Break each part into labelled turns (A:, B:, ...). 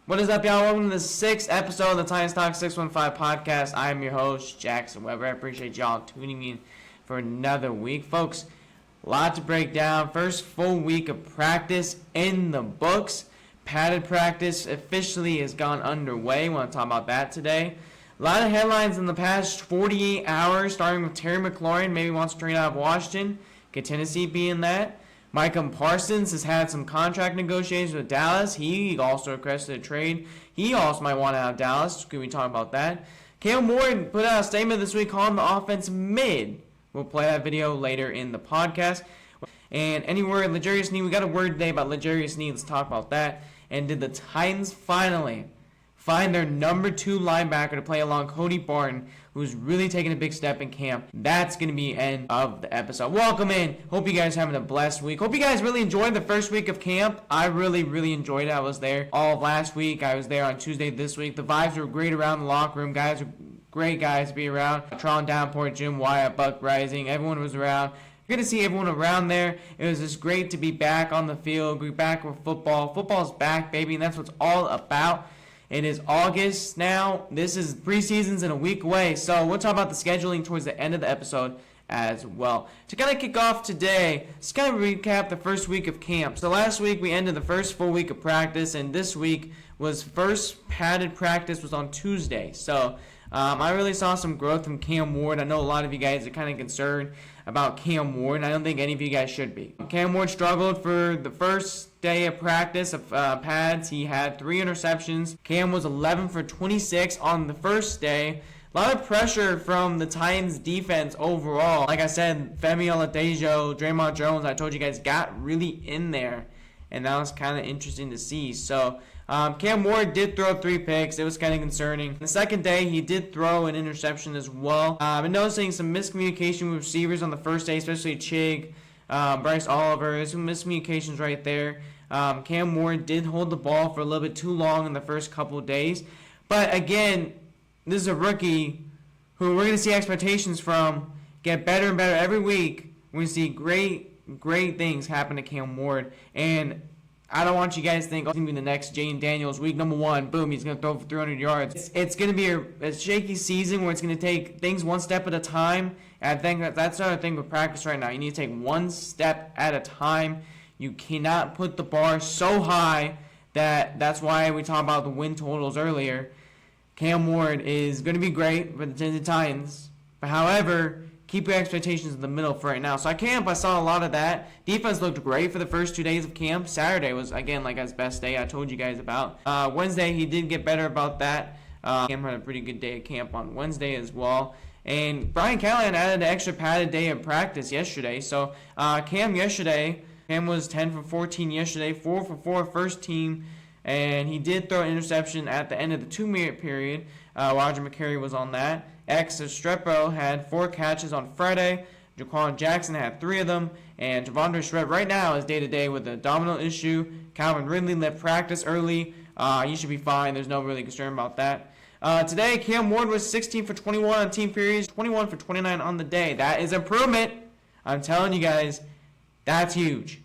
A: What is up, y'all? Welcome to the 6th episode of the Titans Talk 615 podcast. I am your host, Jackson Weber. I appreciate y'all tuning in for another week. Folks, a lot to break down. First full week of practice in the books. Padded practice officially has gone underway. We want to talk about that today. A lot of headlines in the past 48 hours, starting with Terry Mclaurin, maybe wants to trade out of Washington. Could Tennessee be in that? Micah Parsons has had some contract negotiations with Dallas. He also requested a trade. He also might want out of Dallas. Can we talk about that? Cam Ward put out a statement this week calling the offense mid. We'll play that video later in the podcast. And any word, L'Jarius Sneed, we got a word today about L'Jarius Sneed. Let's talk about that. And did the Titans finally find their number 2 linebacker to play along Cody Barton, who's really taking a big step in camp? That's going to be the end of the episode. Welcome in. Hope you guys are having a blessed week. Hope you guys really enjoyed the first week of camp. I really enjoyed it. I was there all of last week. I was there on Tuesday this week. The vibes were great around the locker room. Guys were great guys to be around. Treylon Downport, Jim Wyatt, Buck Rising. Everyone was around. Good to see everyone around there. It was just great to be back on the field. We're back with football. Football's back, baby, and that's what it's all about. It is August now. This is preseason's in a week away, so we'll talk about the scheduling towards the end of the episode as well. To kind of kick off today, let's kind of recap the first week of camp. So last week we ended the first full week of practice, and this week was first padded practice was on Tuesday. So I really saw some growth from Cam Ward. I know a lot of you guys are kind of concerned about Cam Ward, and I don't think any of you guys should be. Cam Ward struggled for the first day of practice of pads. He had 3 interceptions. Cam was 11 for 26 on the first day. A lot of pressure from the Titans defense overall. Like I said, Femi Oladejo, Draymond Jones, I told you guys, got really in there, and that was kind of interesting to see. So Cam Ward did throw 3 picks. It was kind of concerning. The second day, he did throw an interception as well. I've been noticing some miscommunication with receivers on the first day, especially Chig, Bryce Oliver. There's some miscommunications right there. Cam Ward did hold the ball for a little bit too long in the first couple of days. But again, this is a rookie who we're going to see expectations from get better and better every week. We're going to see great things happen to Cam Ward. And I don't want you guys to think, it's going to be the next Jane Daniels, week number 1, boom, he's going to throw for 300 yards. It's going to be a shaky season where it's going to take things one step at a time. And I think that's another thing with practice right now. You need to take one step at a time. You cannot put the bar so high that's why we talked about the win totals earlier. Cam Ward is going to be great for the Tennessee Titans. But however, keep your expectations in the middle for right now. So at camp, I saw a lot of that. Defense looked great for the first 2 days of camp. Saturday was, again, like his best day I told you guys about. Wednesday, he did get better about that. Cam had a pretty good day at camp on Wednesday as well. And Brian Callahan added an extra padded day of practice yesterday. So Cam was 10 for 14 yesterday, 4 for 4 first team. And he did throw an interception at the end of the 2-minute period. Roger McCary was on that. Estrepo had 4 catches on Friday. Jaquan Jackson had 3 of them. And Javondre Shred right now is day-to-day with a abdominal issue. Calvin Ridley left practice early. He should be fine. There's no really concern about that. Today, Cam Ward was 16 for 21 on team periods, 21 for 29 on the day. That is improvement. I'm telling you guys, that's huge.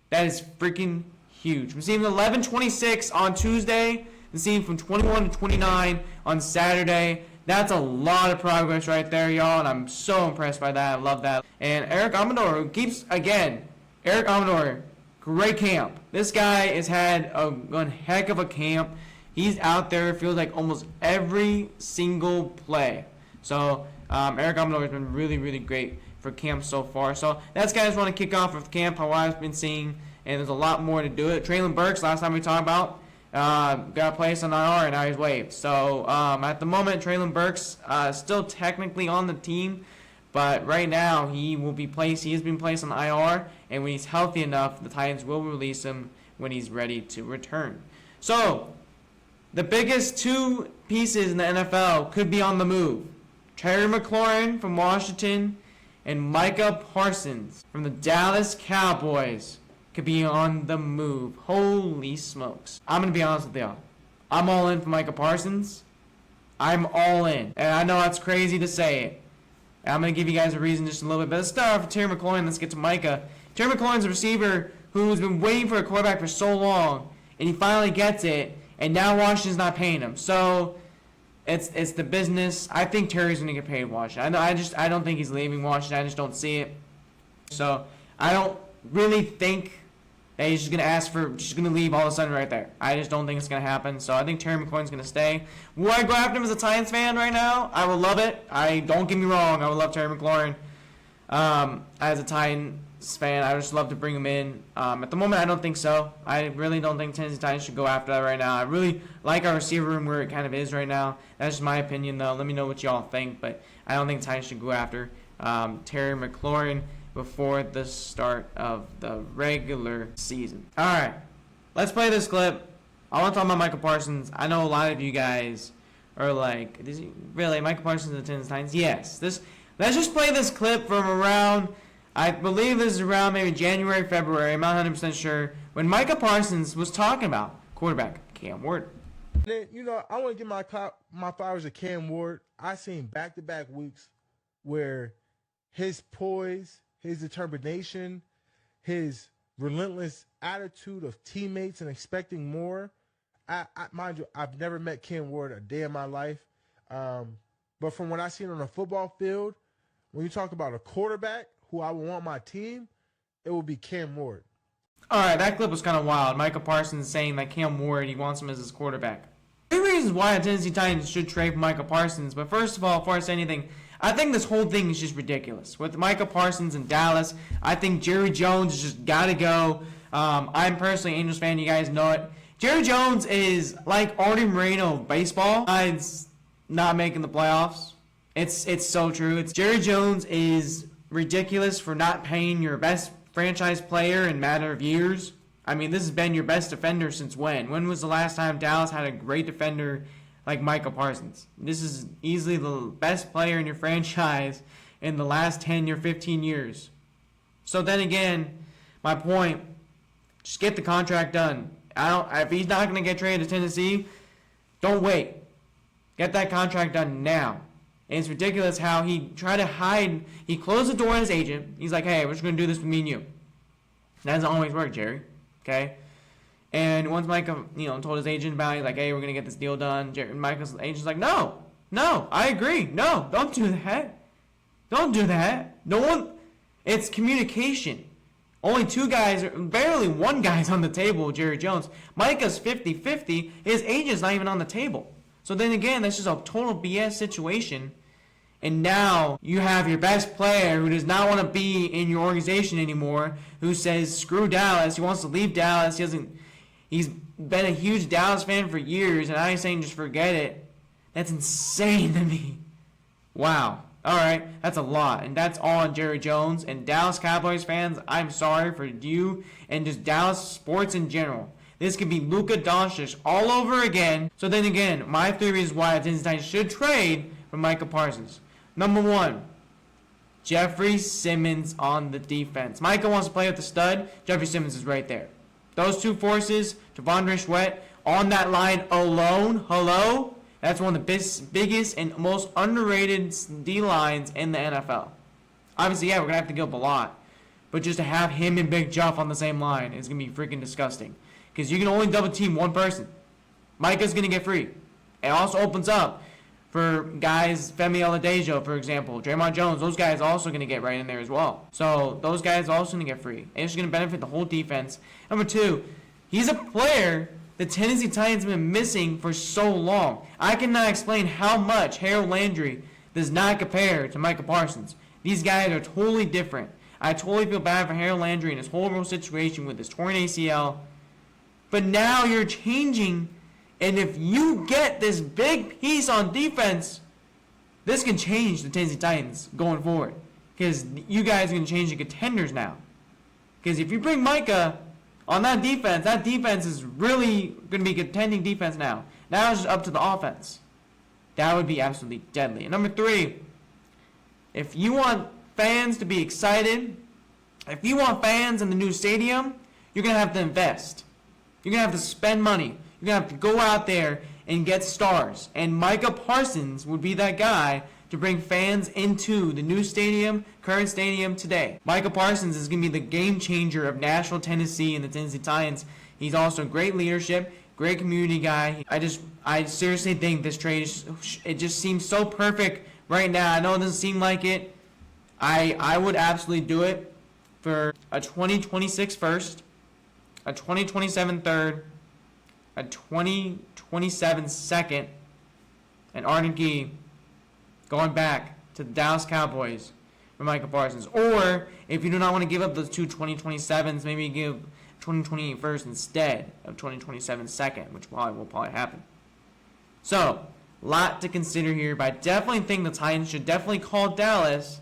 A: That is freaking huge. We're seeing 11-26 on Tuesday. We're seeing from 21 to 29 on Saturday. That's a lot of progress right there, y'all, and I'm so impressed by that. I love that. And Eric Amador keeps, again, great camp. This guy has had one heck of a camp. He's out there, it feels like, almost every single play. So Eric Amador has been really great for camp so far. So that's guys want to kick off with camp, how I've been seeing, and there's a lot more to do it. Treylon Burks, last time we talked about, got placed on IR and now he's waived. So at the moment, Treylon Burks still technically on the team, but right now he has been placed on IR, and when he's healthy enough, the Titans will release him when he's ready to return. So the biggest 2 pieces in the NFL could be on the move. Terry Mclaurin from Washington and Micah Parsons from the Dallas Cowboys could be on the move. Holy smokes. I'm going to be honest with y'all. I'm all in for Micah Parsons. I'm all in. And I know that's crazy to say it. And I'm going to give you guys a reason just a little bit. But let's start off with Terry McLaurin. Let's get to Micah. Terry McLaurin's a receiver who's been waiting for a quarterback for so long, and he finally gets it. and now Washington's not paying him. So it's the business. I think Terry's going to get paid Washington. I don't think he's leaving Washington. I just don't see it. So I don't really think that he's just going to leave all of a sudden right there. I just don't think it's going to happen. So I think Terry McLaurin's going to stay. Will I go after him as a Titans fan right now? I would love it. Don't get me wrong. I would love Terry McLaurin as a Titans fan. I would just love to bring him in. At the moment, I don't think so. I really don't think Tennessee Titans should go after that right now. I really like our receiver room where it kind of is right now. That's just my opinion, though. Let me know what y'all think. But I don't think Titans should go after Terry McLaurin before the start of the regular season. Alright, let's play this clip. I want to talk about Micah Parsons. I know a lot of you guys are like, is he really Micah Parsons and the Tennessee Titans? Yes. Let's just play this clip from around, I believe this is around maybe January, February, I'm not 100% sure, when Micah Parsons was talking about quarterback Cam Ward.
B: Then, I want to give my flowers to Cam Ward. I seen back-to-back weeks where his poise, his determination, his relentless attitude of teammates and expecting more. Mind you, I've never met Cam Ward a day in my life. But from what I seen on the football field, when you talk about a quarterback who I would want my team, it would be Cam Ward.
A: All right, that clip was kind of wild. Micah Parsons saying that Cam Ward, he wants him as his quarterback. There are reasons why the Tennessee Titans should trade for Micah Parsons, but first of all, before I say anything, I think this whole thing is just ridiculous. With Micah Parsons in Dallas, I think Jerry Jones has just got to go. I'm personally an Angels fan. You guys know it. Jerry Jones is like Artie Moreno of baseball. Besides not making the playoffs. It's so true. Jerry Jones is ridiculous for not paying your best franchise player in a matter of years. I mean, this has been your best defender since when? When was the last time Dallas had a great defender like Micah Parsons? This is easily the best player in your franchise in the last 10 or 15 years. So then again, my point, just get the contract done. If he's not going to get traded to Tennessee, don't wait. Get that contract done now. And it's ridiculous how he tried to hide. He closed the door on his agent. He's like, hey, we're just going to do this with me and you. That doesn't always work, Jerry. Okay? And once Micah, told his agent about it, he's like, hey, we're going to get this deal done. Micah's agent's like, no, I agree. No, don't do that. Don't do that. No one, it's communication. Only two guys, barely one guy's on the table, Jerry Jones. Micah's 50-50. His agent's not even on the table. So then again, that's just a total BS situation. And now you have your best player who does not want to be in your organization anymore, who says, screw Dallas. He wants to leave Dallas. He's been a huge Dallas fan for years, and I'm saying just forget it. That's insane to me. Wow. All right, that's a lot, and that's all on Jerry Jones. And Dallas Cowboys fans, I'm sorry for you and just Dallas sports in general. This could be Luka Doncic all over again. So then again, my theory is why the Tennessee Titans should trade for Micah Parsons. Number one, Jeffrey Simmons on the defense. Micah wants to play with the stud. Jeffrey Simmons is right there. Those two forces, Devondre Sweat, on that line alone, hello? That's one of the biggest and most underrated D-lines in the NFL. Obviously, yeah, we're going to have to give up a lot. But just to have him and Big Jeff on the same line is going to be freaking disgusting. Because you can only double team one person. Micah's going to get free. It also opens up for guys, Femi Oladejo, for example, Draymond Jones, those guys also going to get right in there as well. So those guys also going to get free. And it's going to benefit the whole defense. Number two, he's a player the Tennessee Titans have been missing for so long. I cannot explain how much Harold Landry does not compare to Micah Parsons. These guys are totally different. I totally feel bad for Harold Landry and his whole situation with his torn ACL. But now you're changing, and if you get this big piece on defense, this can change the Tennessee Titans going forward. Because you guys are going to change the contenders now. Because if you bring Micah on that defense is really going to be contending defense now. Now it's just up to the offense. That would be absolutely deadly. And number three, if you want fans to be excited, if you want fans in the new stadium, you're going to have to invest. You're going to have to spend money. You're going to have to go out there and get stars. And Micah Parsons would be that guy to bring fans into the new stadium, current stadium today. Micah Parsons is going to be the game changer of Nashville, Tennessee, and the Tennessee Titans. He's also great leadership, great community guy. I seriously think this trade, it just seems so perfect right now. I know it doesn't seem like it. I would absolutely do it for a 2026 first, a 2027 third, a 2027 second, and Arden Key going back to the Dallas Cowboys for Micah Parsons. Or if you do not want to give up those two 2027s, maybe give 2028 first instead of 2027 second, which will probably happen. So, a lot to consider here, but I definitely think the Titans should definitely call Dallas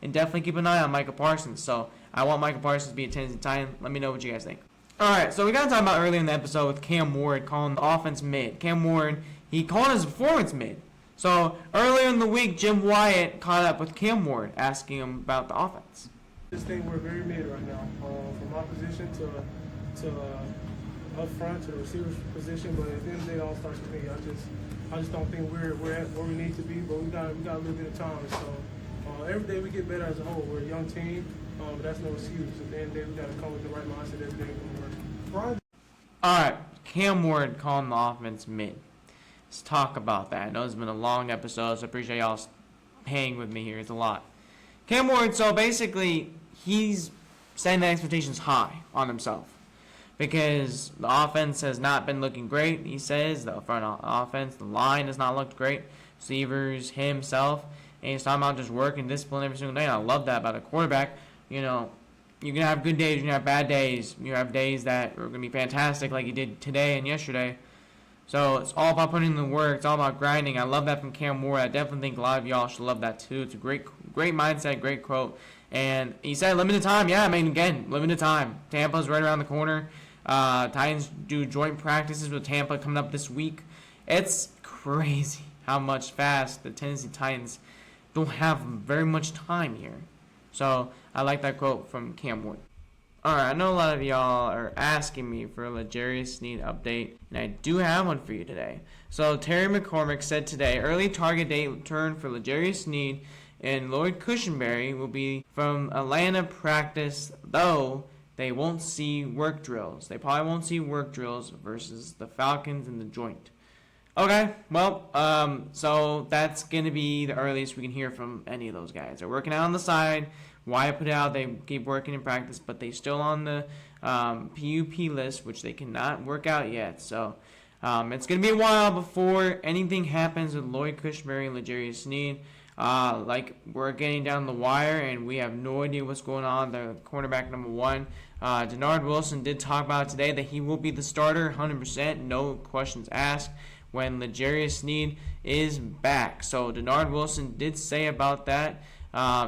A: and definitely keep an eye on Micah Parsons. So, I want Micah Parsons to be a Tennessee Titan. Let me know what you guys think. Alright, so we got to talk about earlier in the episode with Cam Ward calling the offense mid. Cam Ward, he called his performance mid. So, earlier in the week, Jim Wyatt caught up with Cam Ward, asking him about the offense.
C: This thing we're very mid right now, from my position to up front to the receiver's position. But at the end of the day, it all starts with me. I just don't think we're at where we need to be. But we got a little bit of time. So every day we get better as a whole. We're a young team, but that's no excuse. At the end of the day, we got to come with the right mindset every day.
A: Alright, Cam Ward calling the offense mid. Let's talk about that. I know it's been a long episode, so I appreciate y'all hanging with me here. It's a lot. Cam Ward, so basically, he's setting the expectations high on himself because the offense has not been looking great. He says the front offense, the line has not looked great. Receivers, himself, and he's talking about just work and discipline every single day. And I love that about a quarterback. You know, you're going to have good days, you're going to have bad days. You have days that are going to be fantastic like you did today and yesterday. So it's all about putting in the work. It's all about grinding. I love that from Cam Ward. I definitely think a lot of y'all should love that too. It's a great mindset, great quote. And he said limited time. Yeah, I mean, again, limited time. Tampa's right around the corner. Titans do joint practices with Tampa coming up this week. It's crazy how much fast the Tennessee Titans don't have very much time here. So I like that quote from Cam Ward. Alright, I know a lot of y'all are asking me for a L'Jarius Sneed update, and I do have one for you today. So Terry McCormick said today, early target date return for L'Jarius Sneed and Lloyd Cushenberry will be from Atlanta practice, though they won't see work drills. They probably won't see work drills versus the Falcons in the joint. Okay, well, so that's going to be the earliest we can hear from any of those guys. They're working out on the side. Wyatt put it out, they keep working in practice, but they're still on the PUP list, which they cannot work out yet. So it's going to be a while before anything happens with Lloyd Cushenberry and L'Jarius Sneed. Like, we're getting down the wire, and we have no idea what's going on. The cornerback number one, Denard Wilson, did talk about today that he will be the starter 100%, no questions asked, when L'Jarius Sneed is back. So Denard Wilson did say about that.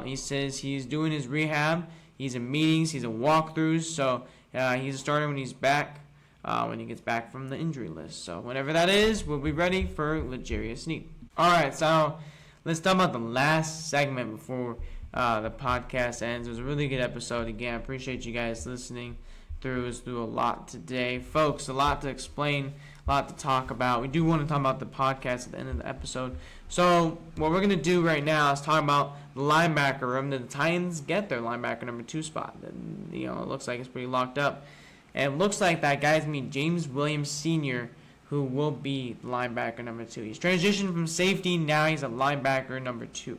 A: He says he's doing his rehab. He's in meetings. He's in walkthroughs. So he's a starter when he's back, when he gets back from the injury list. So whenever that is, we'll be ready for L'Jarius Sneed. All right, so let's talk about the last segment before the podcast ends. It was a really good episode. Again, I appreciate you guys listening through. It was through a lot today. Folks, a lot to explain, a lot to talk about. We do want to talk about the podcast at the end of the episode. So what we're going to do right now is talk about the linebacker room. Did the Titans get their linebacker number 2 spot? And, it looks like it's pretty locked up. And it looks like that guy's going to be James Williams Sr., who will be linebacker number 2. He's transitioned from safety. Now he's a linebacker number 2.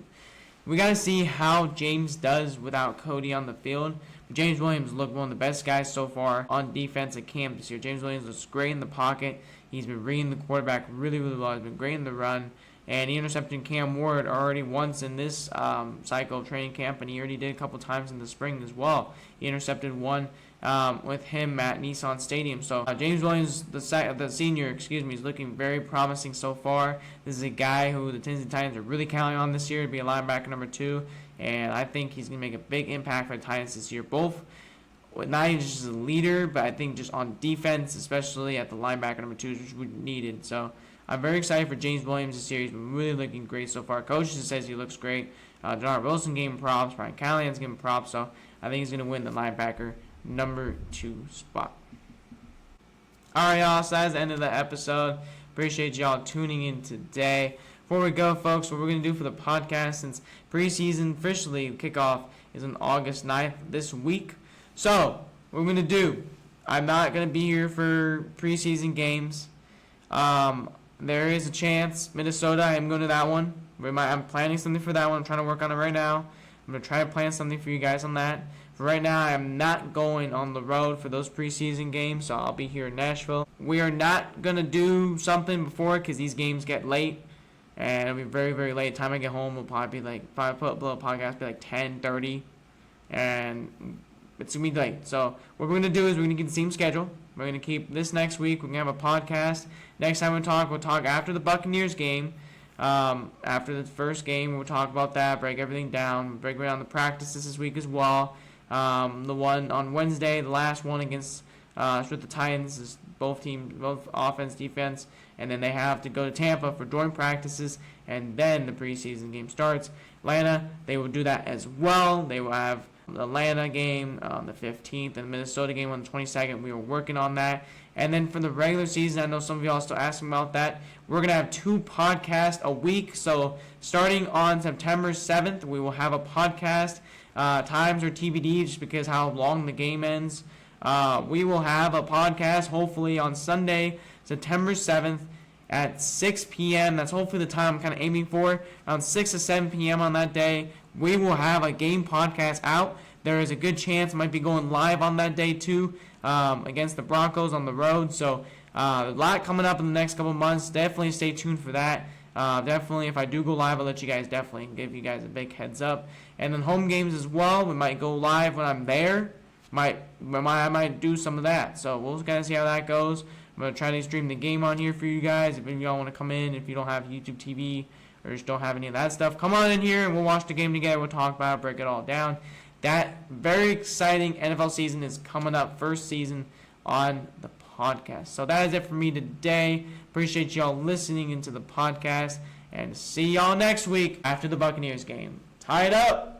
A: We got to see how James does without Cody on the field. James Williams looked one of the best guys so far on defense at camp this year. James Williams looks great in the pocket. He's been reading the quarterback really, really well. He's been great in the run. And he intercepted Cam Ward already once in this cycle of training camp, and he already did a couple times in the spring as well. He intercepted one with him at Nissan Stadium. So James Williams, the senior, is looking very promising so far. This is a guy who the Tennessee Titans are really counting on this year to be a linebacker number 2, and I think he's going to make a big impact for the Titans this year, both not even just as a leader, but I think just on defense, especially at the linebacker number 2, which we needed. So I'm very excited for James Williams this year. He's been really looking great so far. Coach just says he looks great. Denard Wilson gave him props. Brian Callahan's giving him props. So I think he's going to win the linebacker number 2 spot. All right, y'all. So that's the end of the episode. Appreciate y'all tuning in today. Before we go, folks, what we're going to do for the podcast, since preseason officially kickoff is on August 9th this week. So what we're going to do, I'm not going to be here for preseason games. There is a chance. Minnesota, I'm going to that one. I'm planning something for that one. I'm trying to work on it right now. I'm going to try to plan something for you guys on that. For right now, I'm not going on the road for those preseason games, so I'll be here in Nashville. We are not going to do something before because these games get late. And it'll be very, very late. Time I get home will probably be like, if I put up a podcast, be like 10:30. And it's going to be late. So what we're going to do is we're going to keep the same schedule. We're going to keep this next week. We're going to have a podcast. Next time we'll talk after the Buccaneers game. After the first game, we'll talk about that, break everything down, break down the practices this week as well. The one on Wednesday, the last one against with the Titans, is both teams, both offense, defense, and then they have to go to Tampa for joint practices, and then the preseason game starts. Atlanta, they will do that as well. They will have the Atlanta game on the 15th and the Minnesota game on the 22nd. We are working on that. And then for the regular season, I know some of y'all are still asking about that. We're going to have 2 podcasts a week. So starting on September 7th, we will have a podcast. Times are TBD just because how long the game ends. We will have a podcast hopefully on Sunday, September 7th at 6 p.m. That's hopefully the time I'm kind of aiming for. Around 6 to 7 p.m. on that day, we will have a game podcast out. There is a good chance I might be going live on that day too, against the Broncos on the road. So a lot coming up in the next couple months. Definitely stay tuned for that. Definitely, if I do go live, I'll let you guys definitely give you guys a big heads up. And then home games as well. We might go live when I'm there. I might do some of that. So we'll kind of see how that goes. I'm going to try to stream the game on here for you guys. If y'all want to come in, if you don't have YouTube TV or just don't have any of that stuff, come on in here and we'll watch the game together. We'll talk about it, break it all down. That very exciting NFL season is coming up, first season on the podcast. So that is it for me today. Appreciate y'all listening into the podcast, and see y'all next week after the Buccaneers game. Tie it up!